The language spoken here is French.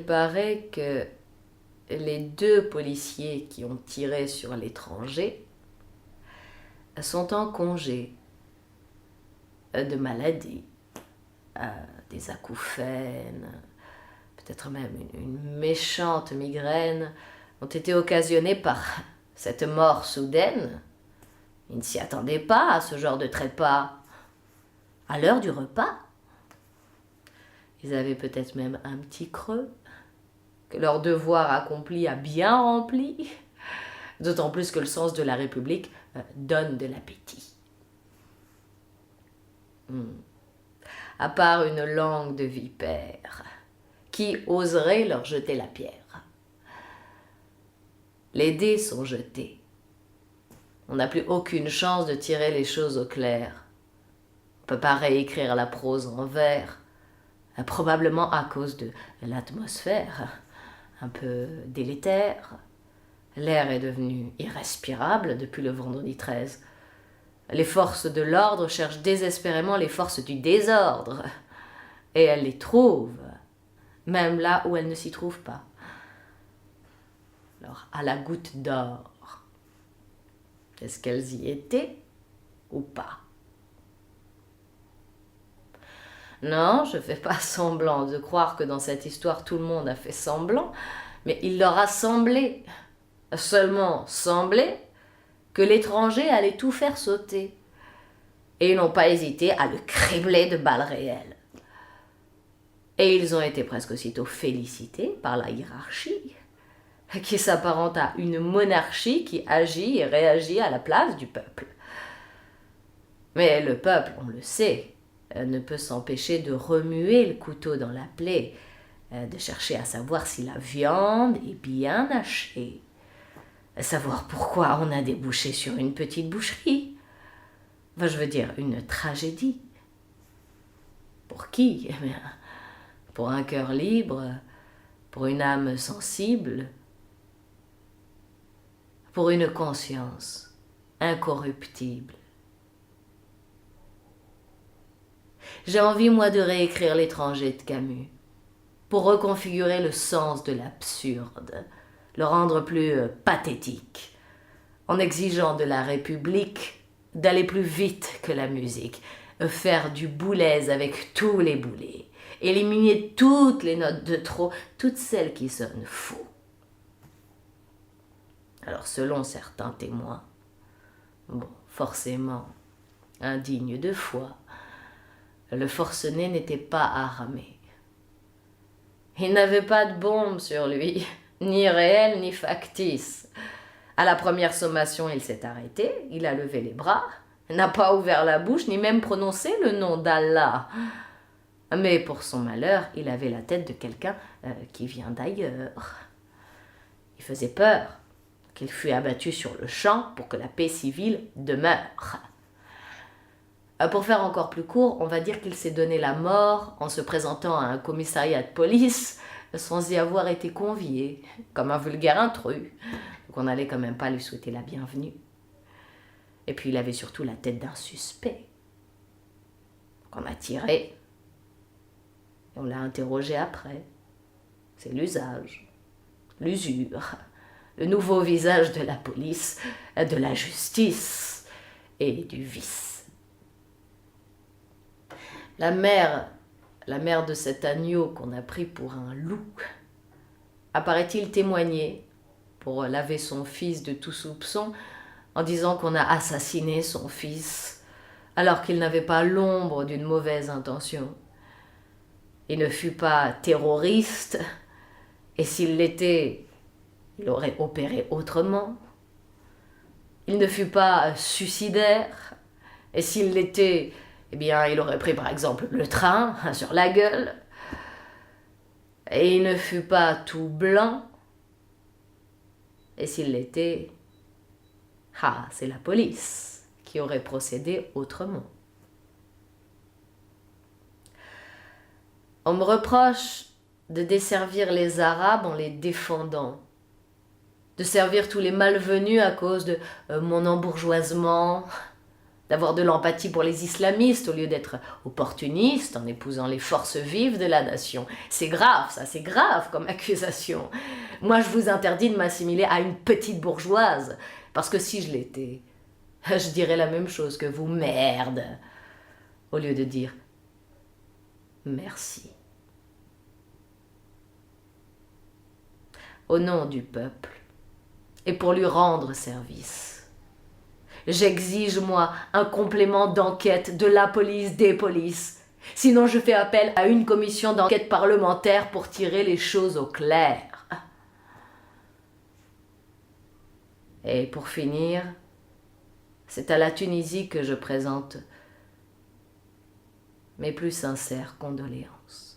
paraît que les 2 policiers qui ont tiré sur l'étranger sont en congé de maladie, des acouphènes, peut-être même une méchante migraine, ont été occasionnés par cette mort soudaine. Ils ne s'y attendaient pas à ce genre de trépas. À l'heure du repas, ils avaient peut-être même un petit creux que leur devoir accompli a bien rempli, d'autant plus que le sens de la République donne de l'appétit. À part une langue de vipère, qui oserait leur jeter la pierre? Les dés sont jetés. On n'a plus aucune chance de tirer les choses au clair. On ne peut pas réécrire la prose en vers, probablement à cause de l'atmosphère, un peu délétère. L'air est devenu irrespirable depuis le vendredi 13. Les forces de l'ordre cherchent désespérément les forces du désordre. Et elles les trouvent, même là où elles ne s'y trouvent pas. Alors, à la goutte d'or, est-ce qu'elles y étaient ou pas? Non, je ne fais pas semblant de croire que dans cette histoire tout le monde a fait semblant, mais il leur a semblé, seulement semblé, que l'étranger allait tout faire sauter. Et ils n'ont pas hésité à le cribler de balles réelles. Et ils ont été presque aussitôt félicités par la hiérarchie, qui s'apparente à une monarchie qui agit et réagit à la place du peuple. Mais le peuple, on le sait, ne peut s'empêcher de remuer le couteau dans la plaie, de chercher à savoir si la viande est bien hachée, savoir pourquoi on a débouché sur une petite boucherie. Enfin, je veux dire, une tragédie. Pour qui? Eh bien, pour un cœur libre, pour une âme sensible, pour une conscience incorruptible. J'ai envie, moi, de réécrire l'étranger de Camus, pour reconfigurer le sens de l'absurde, le rendre plus pathétique, en exigeant de la République d'aller plus vite que la musique, faire du boulez avec tous les boulets, éliminer toutes les notes de trop, toutes celles qui sonnent faux. Alors, selon certains témoins, forcément indignes de foi, le forcené n'était pas armé. Il n'avait pas de bombe sur lui, ni réelle ni factice. À la première sommation, il s'est arrêté, il a levé les bras, n'a pas ouvert la bouche, ni même prononcé le nom d'Allah. Mais pour son malheur, il avait la tête de quelqu'un qui vient d'ailleurs. Il faisait peur qu'il fût abattu sur le champ pour que la paix civile demeure. Pour faire encore plus court, on va dire qu'il s'est donné la mort en se présentant à un commissariat de police sans y avoir été convié, comme un vulgaire intrus. Donc on n'allait quand même pas lui souhaiter la bienvenue. Et puis il avait surtout la tête d'un suspect. Donc on a tiré et on l'a interrogé après. C'est l'usage, l'usure, le nouveau visage de la police, de la justice et du vice. La mère de cet agneau qu'on a pris pour un loup, apparaît-il témoigner pour laver son fils de tout soupçon en disant qu'on a assassiné son fils alors qu'il n'avait pas l'ombre d'une mauvaise intention. Il ne fut pas terroriste, et s'il l'était, il aurait opéré autrement. Il ne fut pas suicidaire, et s'il l'était, eh bien, il aurait pris par exemple le train sur la gueule. Et il ne fut pas tout blanc. Et s'il l'était, c'est la police qui aurait procédé autrement. On me reproche de desservir les Arabes en les défendant, de servir tous les malvenus à cause de mon embourgeoisement, d'avoir de l'empathie pour les islamistes au lieu d'être opportuniste en épousant les forces vives de la nation. C'est grave, ça, c'est grave comme accusation. Moi, je vous interdis de m'assimiler à une petite bourgeoise, parce que si je l'étais, je dirais la même chose que vous, merde, au lieu de dire merci. Au nom du peuple, et pour lui rendre service, j'exige, moi, un complément d'enquête de la police des polices. Sinon, je fais appel à une commission d'enquête parlementaire pour tirer les choses au clair. Et pour finir, c'est à la Tunisie que je présente mes plus sincères condoléances.